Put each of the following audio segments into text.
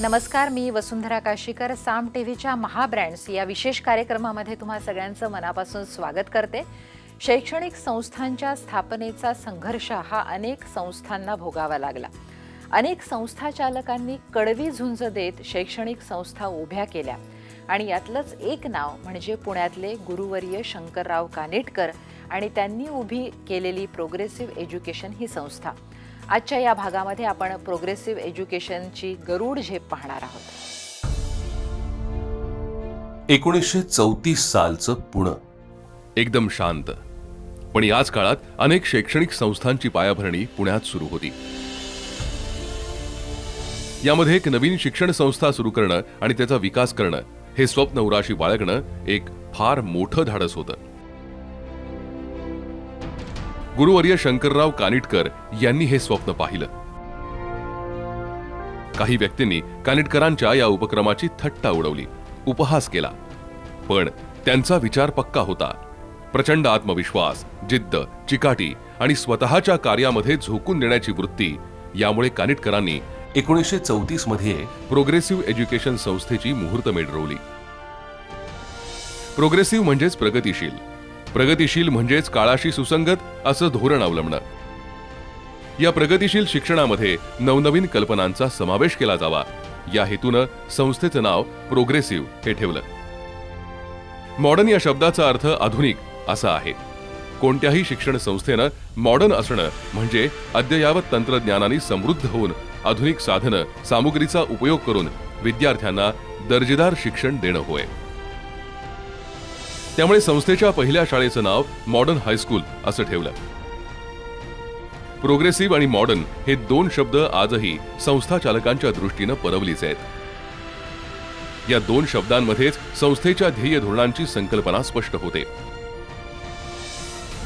नमस्कार, मी वसुंधरा काशीकर. साम टीव्हीच्या महाब्रँड्स या विशेष कार्यक्रमामध्ये तुम्हा सगळ्यांचं मनापासून स्वागत करते. शैक्षणिक संस्थांच्या स्थापनेचा संघर्ष हा अनेक संस्थांना भोगावा लागला. अनेक संस्था चालकांनी कडवी झुंज देत शैक्षणिक संस्था उभ्या केल्या आणि यातलंच एक नाव म्हणजे पुण्यातले गुरुवर्य शंकरराव कानिटकर आणि त्यांनी उभी केलेली प्रोग्रेसिव्ह एज्युकेशन ही संस्था. आजच्या या भागामध्ये आपण प्रोग्रेसिव्ह एज्युकेशनची गरुड झेप पाहणार आहोत. 1934 सालचं पुणे एकदम शांत, पण याच काळात अनेक शैक्षणिक संस्थांची पायाभरणी पुण्यात सुरू होती. यामध्ये एक नवीन शिक्षण संस्था सुरू करणं आणि त्याचा विकास करणं हे स्वप्न उराशी बाळगणं एक फार मोठं धाडस होतं. गुरुवर्य शंकरराव कानिटकर यांनी हे स्वप्न पाहिलं. काही व्यक्तींनी कानिटकरांच्या या उपक्रमाची थट्टा उडवली, उपहास केला, पण त्यांचा विचार पक्का होता. प्रचंड आत्मविश्वास, जिद्द, चिकाटी आणि स्वतःच्या कार्यामध्ये झोकून देण्याची वृत्ती यामुळे कानिटकरांनी 1934 मध्ये प्रोग्रेसिव्ह एज्युकेशन संस्थेची मुहूर्तमेढ रोवली. प्रोग्रेसिव्ह म्हणजेच प्रगतिशील, प्रगतिशील म्हणजेच काळाशी सुसंगत असं धोरण अवलंबणं. या प्रगतिशील शिक्षणामध्ये नवनवीन कल्पनांचा समावेश केला जावा या हेतूनं संस्थेचं नाव प्रोग्रेसिव्ह हे ठेवलं. मॉडर्न या शब्दाचा अर्थ आधुनिक असा आहे. कोणत्याही शिक्षण संस्थेनं मॉडर्न असणं म्हणजे अद्ययावत तंत्रज्ञानाने समृद्ध होऊन आधुनिक साधनं सामुग्रीचा उपयोग करून विद्यार्थ्यांना दर्जेदार शिक्षण देणं होय. त्यामुळे संस्थेच्या पहिल्या शाळेचं नाव मॉडर्न हायस्कूल असं ठेवलं. प्रोग्रेसिव्ह आणि मॉडर्न हे दोन शब्द आजही संस्था चालकांच्या दृष्टीनं परवलीच आहेत. या दोन शब्दांमध्येच संस्थेच्या ध्येय धोरणांची संकल्पना स्पष्ट होते.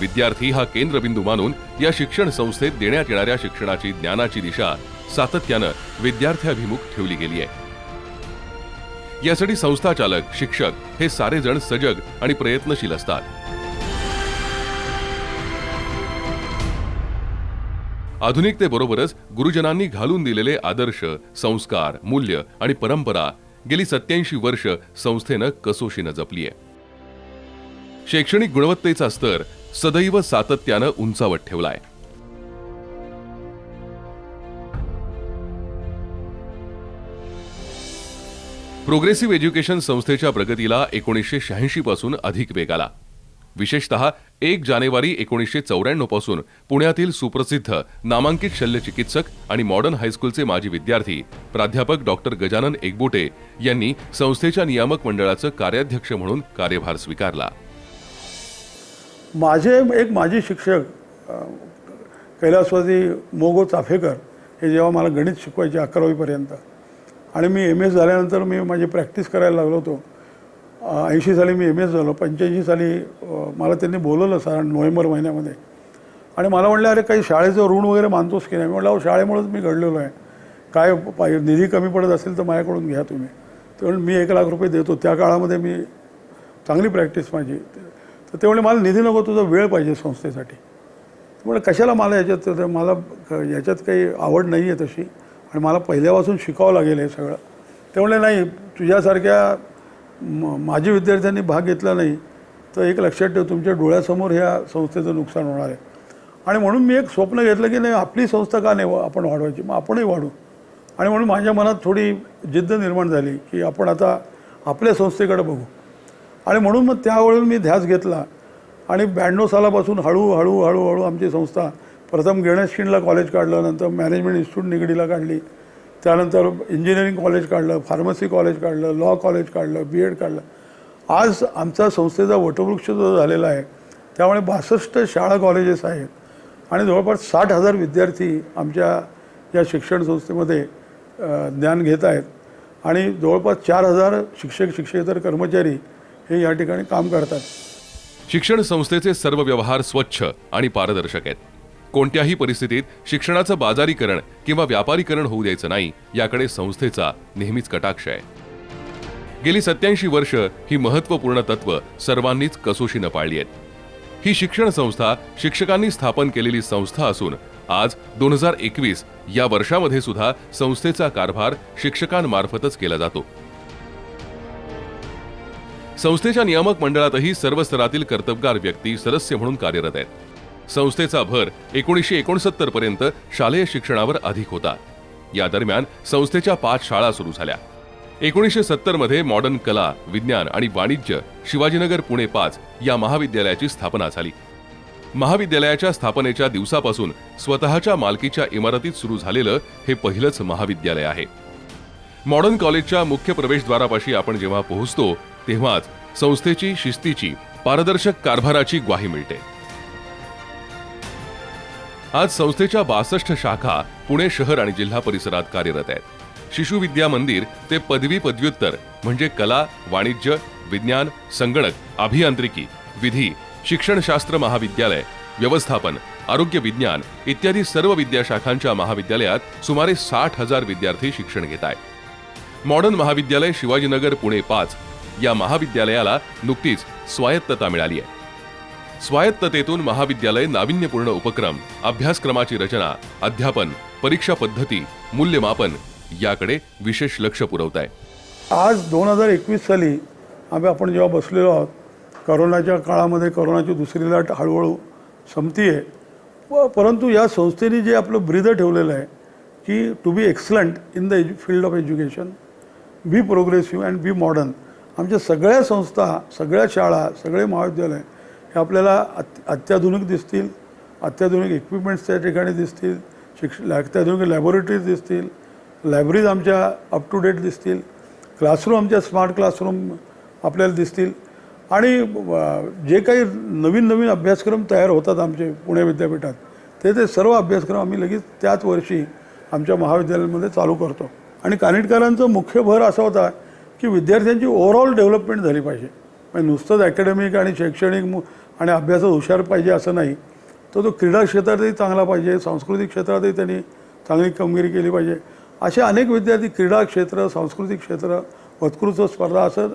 विद्यार्थी हा केंद्रबिंदू मानून या शिक्षण संस्थेत देण्यात येणाऱ्या शिक्षणाची ज्ञानाची दिशा सातत्यानं विद्यार्थ्याभिमुख ठेवली गेली आहे. यासाठी संस्था चालक, शिक्षक हे सारे जण सजग आणि प्रयत्नशील असतात. आधुनिकतेबरोबरच गुरुजनांनी घालून दिलेले आदर्श, संस्कार, मूल्य आणि परंपरा गेली 87 वर्ष संस्थेनं कसोशीनं जपली आहे. शैक्षणिक गुणवत्तेचा स्तर सदैव सातत्यानं उंचावत ठेवलाय. प्रोग्रेसिव्ह एज्युकेशन संस्थेच्या प्रगतीला 1986 पासून अधिक वेग आला. विशेषतः 1 जानेवारी 1994 पासून पुण्यातील सुप्रसिद्ध नामांकित शल्यचिकित्सक आणि मॉडर्न हायस्कूलचे माजी विद्यार्थी प्राध्यापक डॉक्टर गजानन एकबोटे यांनी संस्थेच्या नियामक मंडळाचं कार्याध्यक्ष म्हणून कार्यभार स्वीकारला. माझे एक माजी शिक्षक कैलासवासी मोगो चाफेकर हे जेव्हा मला गणित शिकवायचे 11वीपर्यंत आणि मी MS झाल्यानंतर मी माझी प्रॅक्टिस करायला लागलो होतो. 80 साली मी MS झालो. 85 साली मला त्यांनी बोलवलं साधारण नोव्हेंबर महिन्यामध्ये आणि मला म्हटलं, अरे काही शाळेचं ऋण वगैरे मानतोस की नाही? मी म्हटलं, शाळेमुळेच मी घडलेलो आहे, काय निधी कमी पडत असेल तर माझ्याकडून घ्या तुम्ही. तर मी 1 लाख रुपये देतो. त्या काळामध्ये मी चांगली प्रॅक्टिस माझी. तर ते म्हटले, मला निधी नको, तुझा वेळ पाहिजे संस्थेसाठी. म्हटलं, कशाला मला याच्यात काही आवड नाही आहे तशी आणि मला पहिल्यापासून शिकावं लागेल हे सगळं. ते म्हणले, नाही, तुझ्यासारख्या माजी विद्यार्थ्यांनी भाग घेतला नाही तर एक लक्षात ठेव, तुमच्या डोळ्यासमोर ह्या संस्थेचं नुकसान होणार आहे. आणि म्हणून मी एक स्वप्न घेतलं की नाही, आपली संस्था का नाही आपण वाढवायची, मग आपणही वाढू. आणि म्हणून माझ्या मनात थोडी जिद्द निर्माण झाली की आपण आता आपल्या संस्थेकडे बघू. आणि म्हणून मग त्यावेळेला मी ध्यास घेतला आणि 92 सालापासून हळूहळू आमची संस्था प्रथम गणेशखिंडला कॉलेज काढलं, नंतर मॅनेजमेंट इन्स्टिट्यूट निगडीला काढली, त्यानंतर इंजिनिअरिंग कॉलेज काढलं, फार्मसी कॉलेज काढलं, लॉ कॉलेज काढलं, BEd काढलं. आज आमचा संस्थेचा वटवृक्ष जो झालेला आहे त्यामुळे 62 शाळा कॉलेजेस आहेत आणि जवळपास 60,000 विद्यार्थी आमच्या या शिक्षण संस्थेमध्ये ज्ञान घेत आहेत आणि जवळपास 4,000 शिक्षक, शिक्षकेतर कर्मचारी हे या ठिकाणी काम करतात. शिक्षण संस्थेचे सर्व व्यवहार स्वच्छ आणि पारदर्शक आहेत. कोणत्याही परिस्थितीत शिक्षणाचं बाजारीकरण किंवा व्यापारीकरण होऊ द्यायचं नाही याकडे संस्थेचा नेहमीच कटाक्ष आहे. गेली 87 वर्ष ही महत्त्वपूर्ण तत्व सर्वांनीच कसोशीनं पाळली आहेत. ही शिक्षण संस्था शिक्षकांनी स्थापन केलेली संस्था असून आज 2021 या वर्षामध्ये सुद्धा संस्थेचा कारभार शिक्षकांमार्फतच केला जातो. संस्थेच्या नियामक मंडळातही सर्व स्तरातील कर्तबगार व्यक्ती सदस्य म्हणून कार्यरत आहेत. संस्थेचा भर 1969 पर्यंत शालेय शिक्षणावर अधिक होता. या दरम्यान संस्थेच्या 5 शाळा सुरू झाल्या. 1970 मध्ये मॉडर्न कला, विज्ञान आणि वाणिज्य शिवाजीनगर पुणे 5 या महाविद्यालयाची स्थापना झाली. महाविद्यालयाच्या स्थापनेच्या दिवसापासून स्वतःच्या मालकीच्या इमारतीत सुरू झालेलं हे पहिलंच महाविद्यालय आहे. मॉडर्न कॉलेजच्या मुख्य प्रवेशद्वारापाशी आपण जेव्हा पोहोचतो तेव्हाच संस्थेची शिस्तीची, पारदर्शक कारभाराची ग्वाही मिळते. आज संस्थेच्या 62 शाखा पुणे शहर आणि जिल्हा परिसरात कार्यरत आहेत. शिशु विद्या मंदिर ते पदवी पदव्युत्तर म्हणजे कला, वाणिज्य, विज्ञान, संगणक, अभियांत्रिकी, विधी, शिक्षणशास्त्र महाविद्यालय, व्यवस्थापन, आरोग्य विज्ञान इत्यादी सर्व विद्याशाखांच्या महाविद्यालयात सुमारे 60,000 विद्यार्थी शिक्षण घेत आहेत. मॉडर्न महाविद्यालय शिवाजीनगर पुणे 5 या महाविद्यालयाला नुकतीच स्वायत्तता मिळाली आहे. स्वायत्ततेतून महाविद्यालय नाविन्यपूर्ण उपक्रम, अभ्यासक्रमाची रचना, अध्यापन, परीक्षा पद्धती, मूल्यमापन याकडे विशेष लक्ष पुरवत आहे. आज 2021 साली आपण जेव्हा बसलेलो आहोत, करोनाच्या काळामध्ये करोनाची दुसरी लाट हळूहळू संपतीये, परंतु या संस्थेने जे आपलं ब्रीद ठेवलेलं आहे की to be excellent in the field of education, be progressive and be modern. आमच्या सगळ्या संस्था, सगळ्या शाळा, सगळे महाविद्यालय हे आपल्याला अत्याधुनिक दिसतील, अत्याधुनिक इक्विपमेंट्स त्या ठिकाणी दिसतील, अत्याधुनिक लॅबोरेटरीज दिसतील, लायब्ररीज आमच्या अप टू डेट दिसतील, क्लासरूम आमच्या स्मार्ट क्लासरूम आपल्याला दिसतील आणि जे काही नवीन नवीन अभ्यासक्रम तयार होतात आमचे पुणे विद्यापीठात ते सर्व अभ्यासक्रम आम्ही लगेच त्याच वर्षी आमच्या महाविद्यालयामध्ये चालू करतो. आणि कानिटकरांचं मुख्य भर असा होता की विद्यार्थ्यांची ओव्हरऑल डेव्हलपमेंट झाली पाहिजे. म्हणजे नुसतंच अकॅडमिक आणि शैक्षणिक आणि अभ्यासात हुशार पाहिजे असं नाही, तो क्रीडा क्षेत्रातही चांगला पाहिजे, सांस्कृतिक क्षेत्रातही त्यांनी चांगली कामगिरी केली पाहिजे. असे अनेक विद्यार्थी क्रीडा क्षेत्र, सांस्कृतिक क्षेत्र, वक्तृत्व स्पर्धा असं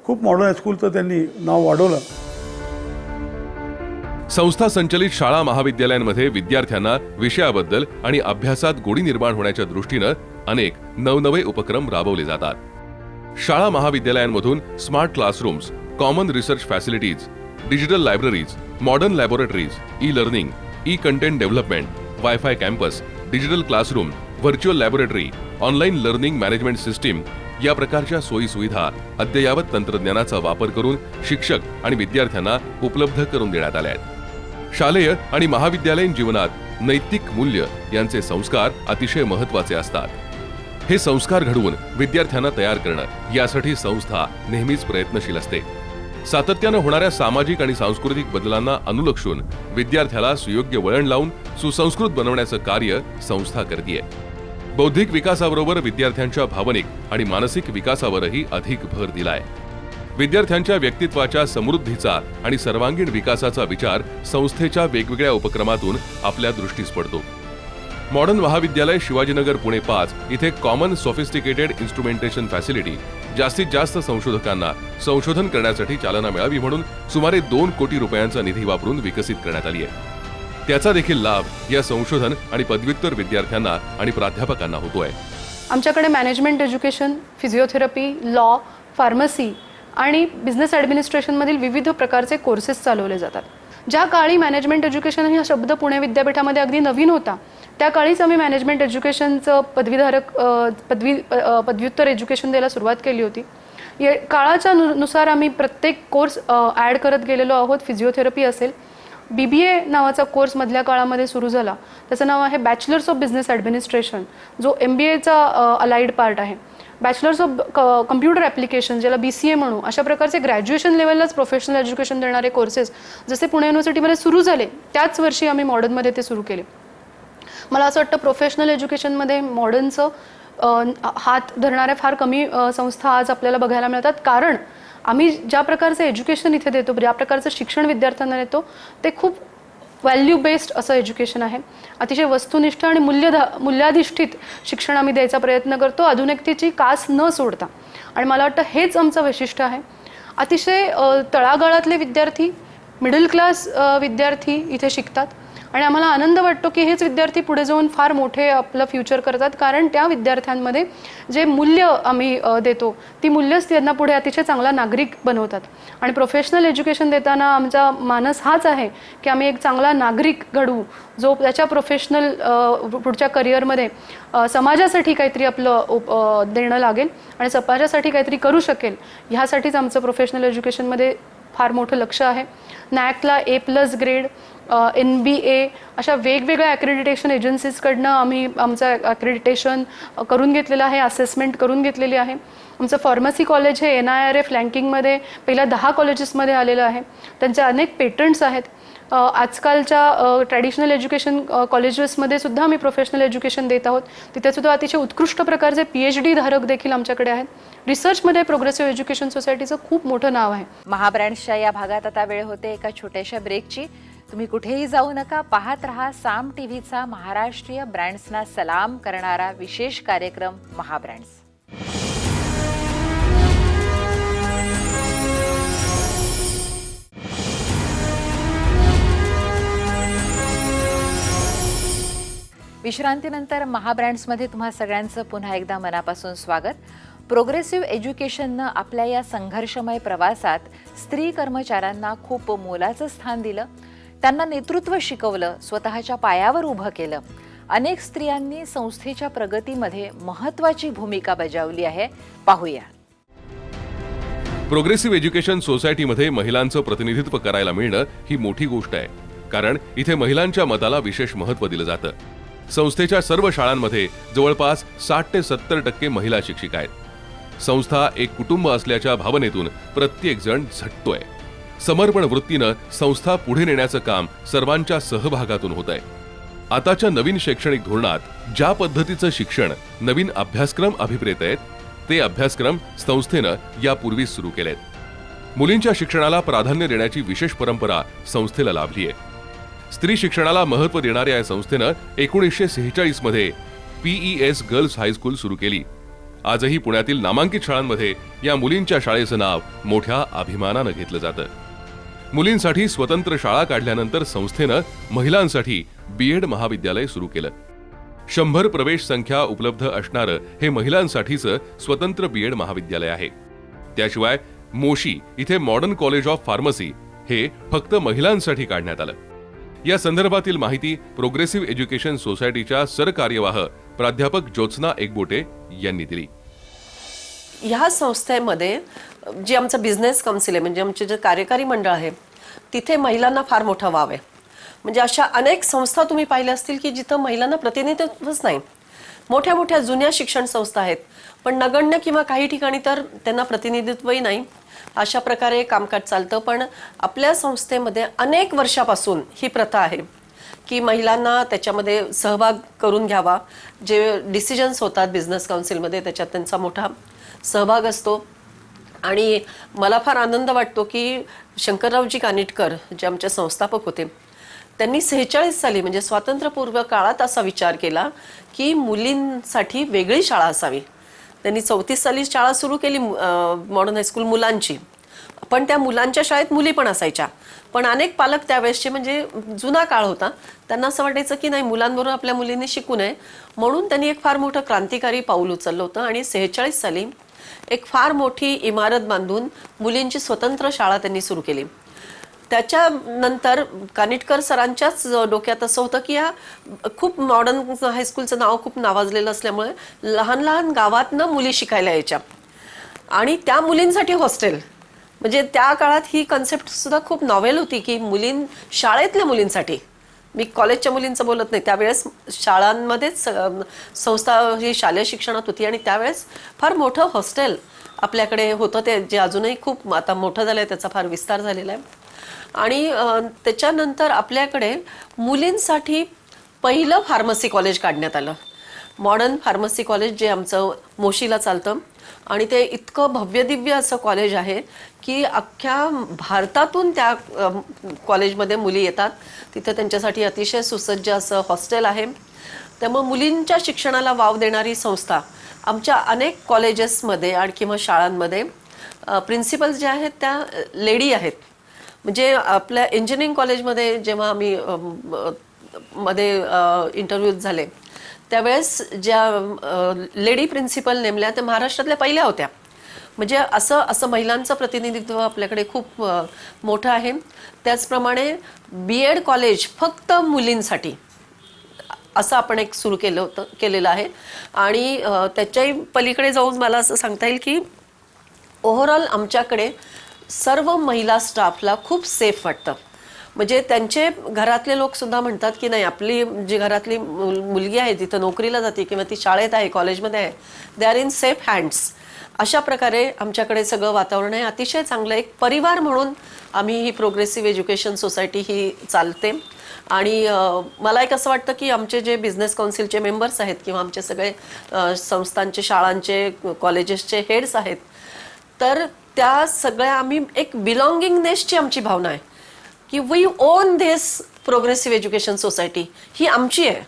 खूप मॉडर्न हायस्कूलचं त्यांनी नाव वाढवलं. संस्था संचलित शाळा महाविद्यालयांमध्ये विद्यार्थ्यांना विषयाबद्दल आणि अभ्यासात गोडी निर्माण होण्याच्या दृष्टीनं अनेक नवनवे उपक्रम राबवले जातात. शाळा महाविद्यालयांमधून smart classrooms, common research facilities, digital libraries, modern laboratories, e learning, e content development, wifi campus, digital classroom, virtual laboratory, online learning management system या प्रकारच्या सोयी सुविधा अद्ययावत तंत्रज्ञानाचा वापर करून शिक्षक आणि विद्यार्थ्यांना उपलब्ध करून देण्यात आल्या आहेत. शालेय आणि महाविद्यालयीन जीवनात नैतिक मूल्य यांचे संस्कार अतिशय महत्त्वाचे असतात. हे संस्कार घडवून विद्यार्थ्यांना तयार करणं यासाठी संस्था नेहमीच प्रयत्नशील असते. सातत्यानं होणाऱ्या सामाजिक आणि सांस्कृतिक बदलांना अनुलक्षून विद्यार्थ्याला सुयोग्य वळण लावून सुसंस्कृत बनवण्याचं कार्य संस्था करतेय. बौद्धिक विकासाबरोबर विद्यार्थ्यांच्या भावनिक आणि मानसिक विकासावरही अधिक भर दिलाय. विद्यार्थ्यांच्या व्यक्तित्वाच्या समृद्धीचा आणि सर्वांगीण विकासाचा विचार संस्थेच्या वेगवेगळ्या उपक्रमातून आपल्या दृष्टीस पडतो. मॉडर्न महाविद्यालय शिवाजीनगर पुणे 5 इथे कॉमन सोफिस्टिकेटेड इन्स्ट्रुमेंटेशन फॅसिलिटी जास्तीत जास्त संशोधकांना संशोधन करण्यासाठी चालना मिळावी म्हणून सुमारे 2 कोटी रुपयांचा निधी वापरून विकसित करण्यात आली आहे. त्याचा देखील लाभ या संशोधन आणि पदव्युत्तर विद्यार्थ्यांना आणि प्राध्यापकांना होतोय. आमच्याकडे management education, physiotherapy, law, pharmacy आणि बिझनेस ॲडमिनिस्ट्रेशनमधील विविध प्रकारचे कोर्सेस चालवले जातात. ज्या काळी मॅनेजमेंट एज्युकेशन हा शब्द पुणे विद्यापीठामध्ये अगदी नवीन होता, त्या काळीच आम्ही मॅनेजमेंट एज्युकेशनचं पदव्युत्तर एज्युकेशन द्यायला सुरुवात केली होती. या काळाच्या नुसार आम्ही प्रत्येक कोर्स ॲड करत गेलेलो आहोत. फिजिओथेरपी असेल, BBA नावाचा कोर्स मधल्या काळामध्ये सुरू झाला, त्याचं नाव आहे बॅचलर्स ऑफ बिझनेस ॲडमिनिस्ट्रेशन, जो MBAचा अलाइड पार्ट आहे. बॅचलर्स ऑफ कम्प्युटर ॲप्लिकेशन, ज्याला BCA म्हणू, अशा प्रकारचे ग्रॅज्युएशन लेवललाच प्रोफेशनल एज्युकेशन देणारे कोर्सेस जसे पुणे युनिव्हर्सिटीमध्ये सुरू झाले त्याच वर्षी आम्ही मॉडर्नमध्ये ते सुरू केले. मला असं वाटतं प्रोफेशनल एज्युकेशनमध्ये मॉडर्नचं हात धरणाऱ्या फार कमी संस्था आज आपल्याला बघायला मिळतात. कारण आम्ही ज्या प्रकारचं एज्युकेशन इथे देतो, ज्या प्रकारचं शिक्षण विद्यार्थ्यांना देतो, ते खूप व्हॅल्यू बेस्ड असं एज्युकेशन आहे. अतिशय वस्तुनिष्ठ आणि मूल्याधिष्ठित शिक्षण आम्ही द्यायचा प्रयत्न करतो, आधुनिकतेची कास न सोडता. आणि मला वाटतं हेच आमचं वैशिष्ट्य आहे. अतिशय तळागाळातले विद्यार्थी, मिडल क्लास विद्यार्थी इथे शिकतात आणि आम्हाला आनंद वाटतो की हेच विद्यार्थी पुढे जाऊन फार मोठे आपलं फ्युचर करतात, कारण त्या विद्यार्थ्यांमध्ये जे मूल्य आम्ही देतो ती मूल्यच त्यांना पुढे अतिशय चांगला नागरिक बनवतात. आणि प्रोफेशनल एज्युकेशन देताना आमचा मानस हाच आहे की आम्ही एक चांगला नागरिक घडवू, जो त्याच्या प्रोफेशनल पुढच्या करिअरमध्ये समाजासाठी काहीतरी आपलं देणं लागेल आणि समाजासाठी काहीतरी करू शकेल. ह्यासाठीच आमचं प्रोफेशनल एज्युकेशनमध्ये फार मोठं लक्ष आहे. नॅकला A+ ग्रेड, NBA अशा वेगवेगळ्या ॲक्रेडिटेशन एजन्सीजकडनं आम्ही आमचं ॲक्रेडिटेशन करून घेतलेलं आहे, असेसमेंट करून घेतलेली आहे. आमचं फार्मसी कॉलेज हे NIRF रँकिंगमध्ये पहिल्या 10 कॉलेजेसमध्ये आलेलं आहे. त्यांचे अनेक पेटंट्स आहेत. आजकालच्या ट्रॅडिशनल एज्युकेशन कॉलेजेसमध्ये सुद्धा आम्ही प्रोफेशनल एज्युकेशन देत आहोत. तिथे सुद्धा अतिशय उत्कृष्ट प्रकारचे PhD धारक देखील आमच्याकडे आहेत. रिसर्चमध्ये प्रोग्रेसिव्ह एज्युकेशन सोसायटीचं खूप मोठं नाव आहे. महाब्रँड्सच्या या भागात आता वेळ होते एका छोट्याशा ब्रेकची. तुम्ही कुठेही जाऊ नका, पाहत रहा साम टीव्हीचा महाराष्ट्रीय ब्रँड्सना सलाम करणारा विशेष कार्यक्रम महाब्रँड्स. विश्रांतीनंतर महाब्रँड्समध्ये तुम्हा सगळ्यांचं पुन्हा एकदा मनापासून स्वागत. प्रोग्रेसिव्ह एज्युकेशननं आपल्या या संघर्षमय प्रवासात स्त्री कर्मचाऱ्यांना खूप मोलाचं स्थान दिलं. त्यांना नेतृत्व शिकवलं, स्वतःच्या पायावर उभं केलं. अनेक स्त्रियांनी संस्थेच्या प्रगतीमध्ये महत्त्वाची भूमिका बजावली आहे. पाहूया. प्रोग्रेसिव्ह एज्युकेशन सोसायटीमध्ये महिलांचं प्रतिनिधित्व करायला मिळणं ही मोठी गोष्ट आहे, कारण इथे महिलांच्या मताला विशेष महत्त्व दिलं जातं. संस्थेच्या सर्व शाळांमध्ये जवळपास 60 ते 70% महिला शिक्षिका आहेत. संस्था एक कुटुंब असल्याच्या भावनेतून प्रत्येक जण झटतोय. समर्पण वृत्तीनं संस्था पुढे नेण्याचं काम सर्वांच्या सहभागातून होत आहे. आताच्या नवीन शैक्षणिक धोरणात ज्या पद्धतीचं शिक्षण, नवीन अभ्यासक्रम अभिप्रेत आहेत, ते अभ्यासक्रम संस्थेनं यापूर्वी सुरू केलेत. मुलींच्या शिक्षणाला प्राधान्य देण्याची विशेष परंपरा संस्थेला लाभली आहे. स्त्री शिक्षणाला महत्त्व देणाऱ्या या संस्थेनं 1946 मध्ये PES गर्ल्स हायस्कूल सुरू केली. आजही पुण्यातील नामांकित शाळांमध्ये या मुलींच्या शाळेचं नाव मोठ्या अभिमानानं घेतलं जातं. मुलींसाठी स्वतंत्र शाळा काढल्यानंतर संस्थेनं महिलांसाठी B.Ed महाविद्यालय सुरू केलं. 100 प्रवेश संख्या उपलब्ध असणारं हे महिलांसाठीचं स्वतंत्र B.Ed महाविद्यालय आहे. त्याशिवाय मोशी इथे मॉडर्न कॉलेज ऑफ फार्मसी हे फक्त महिलांसाठी काढण्यात आलं. या संदर्भातील माहिती प्रोग्रेसिव्ह एज्युकेशन सोसायटीच्या सरकार्यवाह प्राध्यापक ज्योत्स्ना एकबोटे यांनी दिली. ह्या संस्थेमध्ये जे आमचं बिझनेस काउन्सिल आहे, म्हणजे आमचे जे कार्यकारी मंडळ आहे, तिथे महिलांना फार मोठा वाव आहे. म्हणजे अशा अनेक संस्था तुम्ही पाहिल्या असतील की जिथं महिलांना प्रतिनिधित्वच नाही. मोठ्या मोठ्या जुन्या शिक्षण संस्था आहेत, पण नगण्य किंवा काही ठिकाणी तर त्यांना प्रतिनिधित्वही नाही. अशा प्रकारे कामकाज चालतं. पण आपल्या संस्थेमध्ये अनेक वर्षापासून ही प्रथा आहे की महिलांना त्याच्यामध्ये सहभाग करून घ्यावा. जे डिसिजन्स होतात बिझनेस काउन्सिलमध्ये त्याच्यात त्यांचा मोठा सहभाग असतो. आणि मला फार आनंद वाटतो की शंकररावजी कानिटकर जे आमचे संस्थापक होते, त्यांनी 46 साली म्हणजे स्वातंत्र्यपूर्व काळात असा विचार केला की मुलींसाठी वेगळी शाळा असावी. त्यांनी 34 साली शाळा सुरू केली मॉडर्न हायस्कूल मुलांची. पण त्या मुलांच्या शाळेत मुली पण असायच्या. पण अनेक पालक त्यावेळेसचे, म्हणजे जुना काळ होता, त्यांना असं वाटायचं की नाही, मुलांबरोबर आपल्या मुलींनी शिकू नये. म्हणून त्यांनी एक फार मोठं क्रांतिकारी पाऊल उचललं होतं आणि 46 साली एक फार मोठी इमारत बांधून मुलींची स्वतंत्र शाळा त्यांनी सुरू केली. त्याच्यानंतर कानिटकर सरांच्याच डोक्यात असं होतं की या खूप मॉडर्न हायस्कूलचं नाव खूप नावाजलेलं असल्यामुळे लहान लहान गावातनं मुली शिकायला यायच्या आणि त्या मुलींसाठी हॉस्टेल. म्हणजे त्या काळात ही कन्सेप्ट सुद्धा खूप नॉवेल होती की शाळेतल्या मुलींसाठी, मी कॉलेजच्या मुलींचं बोलत नाही, त्यावेळेस शाळांमध्येच संस्था ही शालेय शिक्षणात होती आणि त्यावेळेस फार मोठं हॉस्टेल आपल्याकडे होतं, ते जे अजूनही खूप आता मोठं झालं आहे, त्याचा फार विस्तार झालेला आहे. आणि त्याच्यानंतर आपल्याकडे मुलींसाठी पहिलं फार्मसी कॉलेज काढण्यात आलं, मॉडर्न फार्मसी कॉलेज, जे आमचं मोशीला चालतं. आणि ते इतकं भव्यदिव्य असं कॉलेज आहे की अख्ख्या भारतातून त्या कॉलेजमध्ये मुली येतात. तिथे त्यांच्यासाठी अतिशय सुसज्ज असं हॉस्टेल आहे. त्यामुळे मुलींच्या शिक्षणाला वाव देणारी संस्था आमच्या अनेक कॉलेजेसमध्ये आणि किंवा शाळांमध्ये प्रिन्सिपल जे आहेत त्या लेडी आहेत. म्हणजे आपल्या इंजिनिअरिंग कॉलेजमध्ये जेव्हा आम्ही मध्ये इंटरव्ह्यूज झाले त्यावेळेस ज्या लेडी प्रिन्सिपल नेमल्या त्या महाराष्ट्रातल्या पहिल्या होत्या. म्हणजे असं महिलांचं प्रतिनिधित्व आपल्याकडे खूप मोठं आहे. त्याचप्रमाणे BEd कॉलेज फक्त मुलींसाठी असं आपण एक सुरू केलेलं आहे. आणि त्याच्याही पलीकडे जाऊन मला असं सांगता येईल की ओव्हरऑल आमच्याकडे सर्व महिला स्टाफला खूप सेफ वाटतं. म्हणजे त्यांचे घरातले लोक सुद्धा म्हणतात की नाही, आपली जी घरातली मुलगी आहे तिथं नोकरीला जाते किंवा ती शाळेत आहे, कॉलेजमध्ये आहे, they are in safe hands. अशा प्रकारे आमच्याकडे सगळं वातावरण आहे. अतिशय चांगलं एक परिवार म्हणून आम्ही ही प्रोग्रेसिव्ह एज्युकेशन सोसायटी ही चालते. आणि मला एक असं वाटतं की आमचे जे बिझनेस काउन्सिलचे मेंबर्स आहेत किंवा आमचे सगळे संस्थांचे, शाळांचे, कॉलेजेसचे हेड्स आहेत, तर त्या सगळ्या आम्ही एक बिलॉंगिंगनेसची आमची भावना आहे की we own this progressive education society, ही आमची आहे.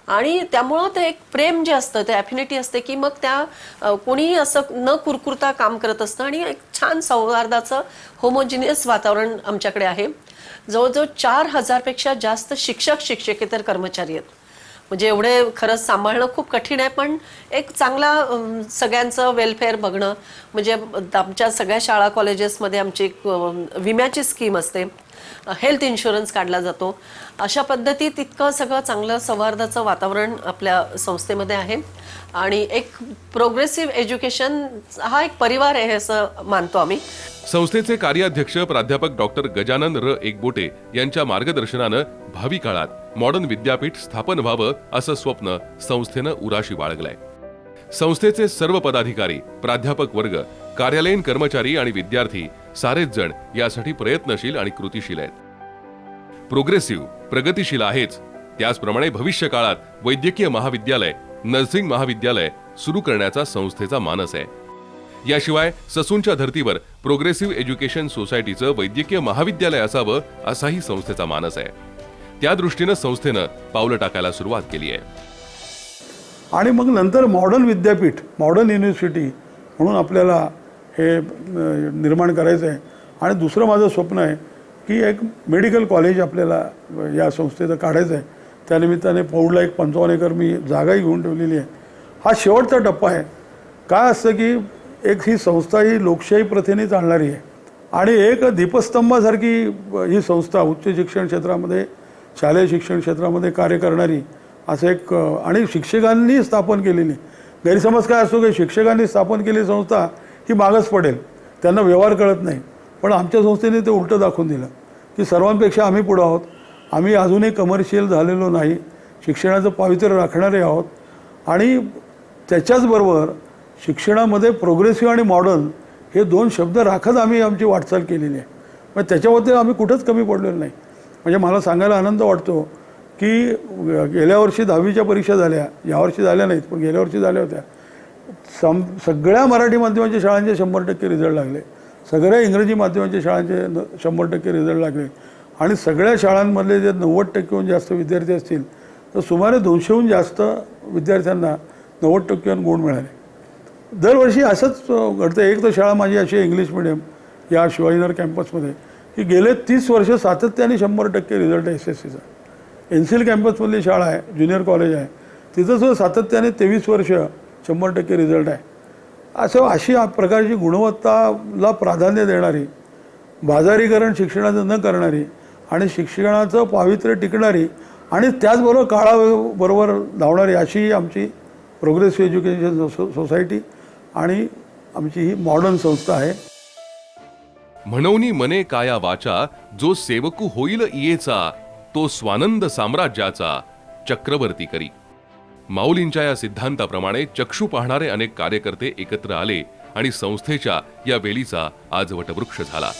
आणि त्यामुळं ते एक प्रेम जे असतं, ते ॲफिनिटी असते की मग त्या कोणीही असं न कुरकुरता काम करत असतं आणि एक छान सौहार्दाचं होमोजिनियस वातावरण आमच्याकडे आहे. जवळजवळ 4,000 पेक्षा जास्त शिक्षक, शिक्षकेतर कर्मचारी आहेत. म्हणजे एवढे खरंच सांभाळणं खूप कठीण आहे, पण एक चांगला सगळ्यांचं वेलफेअर बघणं. म्हणजे आमच्या सगळ्या शाळा कॉलेजेसमध्ये आमची एक विम्याची स्कीम असते, हेल्थ इन्शुरन्स काढला जातो. अशा पद्धतीत इतकं सगळं चांगलं सौहार्दाचं वातावरण आपल्या संस्थेमध्ये आहे. आणि एक प्रोग्रेसिव्ह एज्युकेशन हा एक परिवार आहे असं मानतो आम्ही. संस्थेचे कार्याध्यक्ष प्राध्यापक डॉक्टर गजानन र एकबोटे यांच्या मार्गदर्शनानं भावी काळात मॉडर्न विद्यापीठ स्थापन व्हावं असं स्वप्न संस्थेनं उराशी बाळगलंय. संस्थेचे सर्व पदाधिकारी, प्राध्यापक वर्ग, कार्यालयीन कर्मचारी आणि विद्यार्थी सारेच जण यासाठी प्रयत्नशील आणि कृतिशील आहेत. प्रोग्रेसिव्ह, प्रगतिशील आहेच, त्याचप्रमाणे भविष्य काळात वैद्यकीय महाविद्यालय, नर्सिंग महाविद्यालय सुरू करण्याचा संस्थेचा मानस आहे. याशिवाय ससूनच्या धर्तीवर प्रोग्रेसिव्ह एज्युकेशन सोसायटीचं वैद्यकीय महाविद्यालय असावं असाही संस्थेचा मानस आहे. त्या दृष्टीनं संस्थेनं पावलं टाकायला सुरुवात केली आहे. आणि मग नंतर मॉडर्न विद्यापीठ, मॉडर्न युनिव्हर्सिटी म्हणून आपल्याला हे निर्माण करायचं आहे. आणि दुसरं माझं स्वप्न आहे की एक मेडिकल कॉलेज आपल्याला या संस्थेचं काढायचं आहे. त्यानिमित्ताने पौडला एक 55 एकर मी जागाही घेऊन ठेवलेली आहे. हा शेवटचा टप्पा आहे. काय असतं की एक ही संस्था ही लोकशाही प्रथेने चालणारी आहे आणि एक दीपस्तंभासारखी ही संस्था उच्च शिक्षण क्षेत्रामध्ये, शालेय शिक्षण क्षेत्रामध्ये कार्य करणारी असं एक, आणि शिक्षकांनी स्थापन केलेली. गैरसमज काय असतो की शिक्षकांनी स्थापन केलेली संस्था ही मागच पडेल, त्यांना व्यवहार कळत नाही. पण आमच्या संस्थेने ते उलटं दाखवून दिलं की सर्वांपेक्षा आम्ही पुढं आहोत. आम्ही अजूनही कमर्शियल झालेलो नाही, शिक्षणाचं पावित्र्य राखणारे आहोत. आणि त्याच्याचबरोबर शिक्षणामध्ये प्रोग्रेसिव्ह आणि मॉडर्न हे 2 शब्द राखत आम्ही आमची वाटचाल केलेली आहे. मग त्याच्यामध्ये आम्ही कुठंच कमी पडलेलो नाही. म्हणजे मला सांगायला आनंद वाटतो की गेल्या वर्षी 10वीच्या परीक्षा झाल्या, यावर्षी झाल्या नाहीत पण गेल्या वर्षी झाल्या होत्या. सगळ्या मराठी माध्यमांच्या शाळांचे 100% रिझल्ट लागले, सगळ्या इंग्रजी माध्यमांच्या शाळांचे 100% रिझल्ट लागले. आणि सगळ्या शाळांमधले जे 90%हून जास्त विद्यार्थी असतील तर सुमारे 200हून जास्त विद्यार्थ्यांना 90% गुण मिळाले. दरवर्षी असंच घडतं. एक तर शाळा माझी अशी इंग्लिश मिडियम या शिवाजीनगर कॅम्पसमध्ये की गेले 30 वर्ष सातत्याने 100% रिझल्ट आहे SSCचा. NCL कॅम्पसमधली शाळा आहे, ज्युनियर कॉलेज आहे, तिथंसुद्धा सातत्याने 23 वर्ष 100% रिझल्ट आहे. अशी प्रकारची गुणवत्ताला प्राधान्य देणारी, बाजारीकरण शिक्षणाचं न करणारी आणि शिक्षणाचं पावित्र्य टिकणारी आणि त्याचबरोबर काळाबरोबर धावणारी अशी आमची प्रोग्रेसिव्ह एज्युकेशन सोसायटी आणि आमची ही मॉडर्न संस्था आहे. म्हणोनी मने काया वाचा, जो सेवकू होईल इयेचा, तो स्वानंद साम्राज्याचा चक्रवर्ती करी. माऊलींच्या या सिद्धांताप्रमाणे चक्षु पाहणारे अनेक कार्यकर्ते एकत्र आले आणि संस्थेच्या या वेलीचा आज वटवृक्ष झाला.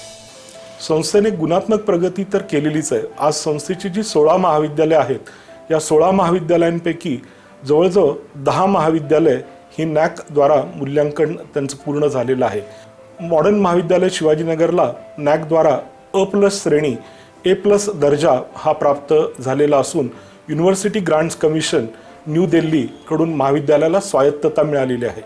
संस्थेने गुणात्मक प्रगती तर केलेलीच आहे. आज संस्थेची जी 16 महाविद्यालय आहेत, या 16 महाविद्यालयांपैकी जवळजवळ 10 महाविद्यालय ही NAAC-द्वारा मूल्यांकन त्यांचं पूर्ण झालेलं आहे. मॉडर्न महाविद्यालय शिवाजीनगरला NAAC-द्वारा A+ श्रेणी, A+ दर्जा हा प्राप्त झालेला असून युनिव्हर्सिटी ग्रांट्स कमिशन न्यू दिल्लीकडून महाविद्यालयाला स्वायत्तता मिळालेली आहे.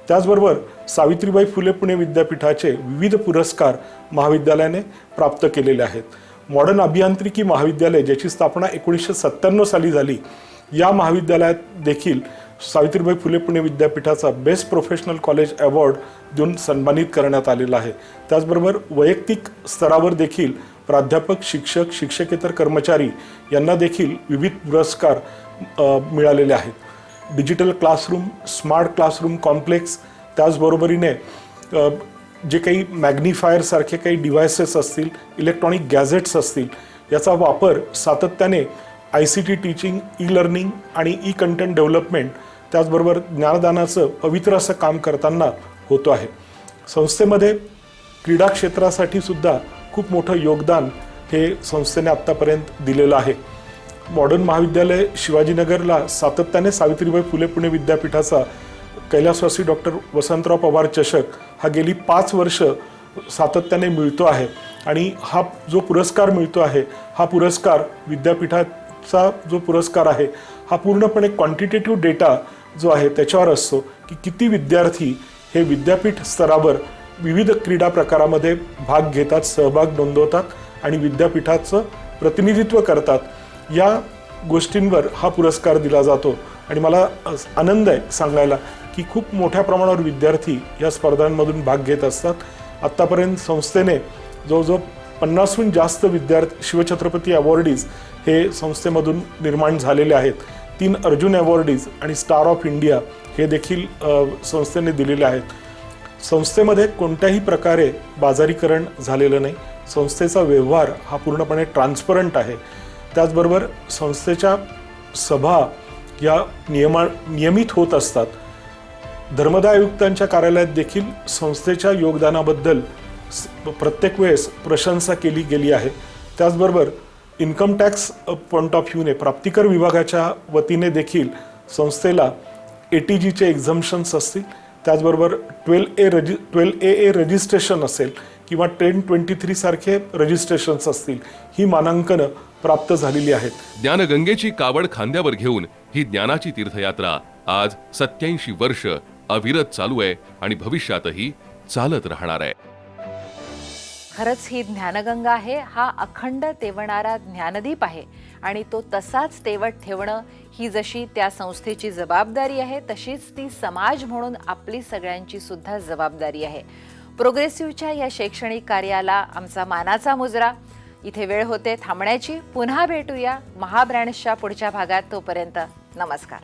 त्याचबरोबर सावित्रीबाई फुले पुणे विद्यापीठाचे विविध पुरस्कार महाविद्यालयाने प्राप्त केलेले आहेत. मॉडर्न अभियांत्रिकी महाविद्यालय, ज्याची स्थापना 1997 साली झाली, या महाविद्यालयात देखील सावित्रीबाई फुले पुणे विद्यापीठाचा बेस्ट प्रोफेशनल कॉलेज अवॉर्ड देऊन सन्मानित करण्यात आलेला आहे. त्याचबरोबर वैयक्तिक स्तरावर देखील प्राध्यापक, शिक्षक, शिक्षकेतर कर्मचारी यांना देखील विविध पुरस्कार मिळालेले आहेत. Digital classroom, smart classroom complex, त्याचबरोबरीने जे काही मॅग्निफायरसारखे काही डिव्हायसेस असतील, इलेक्ट्रॉनिक गॅझेट्स असतील, याचा वापर सातत्याने ICT टीचिंग, ई लर्निंग आणि ई कंटेंट डेव्हलपमेंट, त्याचबरोबर ज्ञानदानाचं पवित्र असं काम करताना होतो आहे. संस्थेमध्ये क्रीडा क्षेत्रासाठी सुद्धा खूप मोठं योगदान हे संस्थेने आत्तापर्यंत दिलेलं आहे. मॉडर्न महाविद्यालय शिवाजीनगरला सातत्याने सावित्रीबाई फुले पुणे विद्यापीठाचा कैलासवासी डॉक्टर वसंतराव पवार चषक हा गेली 5 वर्ष सातत्याने मिळतो आहे. आणि हा जो पुरस्कार मिळतो आहे, हा पुरस्कार विद्यापीठाचा जो पुरस्कार आहे, हा पूर्णपणे क्वांटिटेटिव्ह डेटा जो आहे त्याच्यावर असतो की किती विद्यार्थी हे विद्यापीठ स्तरावर विविध क्रीडा प्रकारामध्ये भाग घेतात, सहभाग नोंदवतात आणि विद्यापीठाचं प्रतिनिधित्व करतात. या गोष्टींवर हा पुरस्कार दिला जातो. आणि मला आनंद आहे सांगायला की खूप मोठ्या प्रमाणावर विद्यार्थी या स्पर्धांमधून भाग घेत असतात. आत्तापर्यंत संस्थेने जवळजवळ 50हून जास्त शिवछत्रपती अवॉर्डीज हे संस्थेमधून निर्माण झालेले आहेत. 3 अर्जुन अवॉर्डीज आणि स्टार ऑफ इंडिया हे देखील संस्थेने दिलेले आहेत. संस्थेमध्ये कोणत्याही प्रकारे बाजारीकरण झालेलं नाही. संस्थेचा व्यवहार हा पूर्णपणे ट्रान्सपरंट आहे. त्याचबरोबर संस्थेच्या सभा या नियमित होत असतात. धर्मदाय आयुक्तांच्या कार्यालयात देखील संस्थेच्या योगदानाबद्दल प्रत्येक वेळेस प्रशंसा केली गेली आहे. त्याचबरोबर इन्कम टॅक्स पॉईंट ऑफ व्ह्यूने प्राप्तिकर विभागाच्या वतीने देखील संस्थेला ATGचे एक्झम्पशन्स असतील, त्याचबरोबर 12AA रजिस्ट्रेशन असेल किंवा 1023 सारखे रजिस्ट्रेशन्स असतील, ही मानांकनं प्राप्त झालेली आहेत. ज्ञानगंगेची कावड खांद्यावर घेऊन ही ज्ञानाची तीर्थयात्रा आज 87 वर्ष अविरत चालू आहे आणि भविष्यातही चालत राहणार आहे. खरंच ही ज्ञानगंगा आहे, हा अखंड तेवणारा ज्ञानदीप आहे आणि तो तसाच तेवत ठेवणं ही जशी त्या संस्थेची जबाबदारी आहे, तशीच ती समाज म्हणून आपली सगळ्यांची सुद्धा जबाबदारी आहे. प्रोग्रेसिव्हच्या या शैक्षणिक कार्याला आमचा मानाचा मुजरा. इथे वेळ होते थांबण्याची. पुन्हा भेटूया महाब्रँड्सच्या पुढच्या भागात. तोपर्यंत नमस्कार.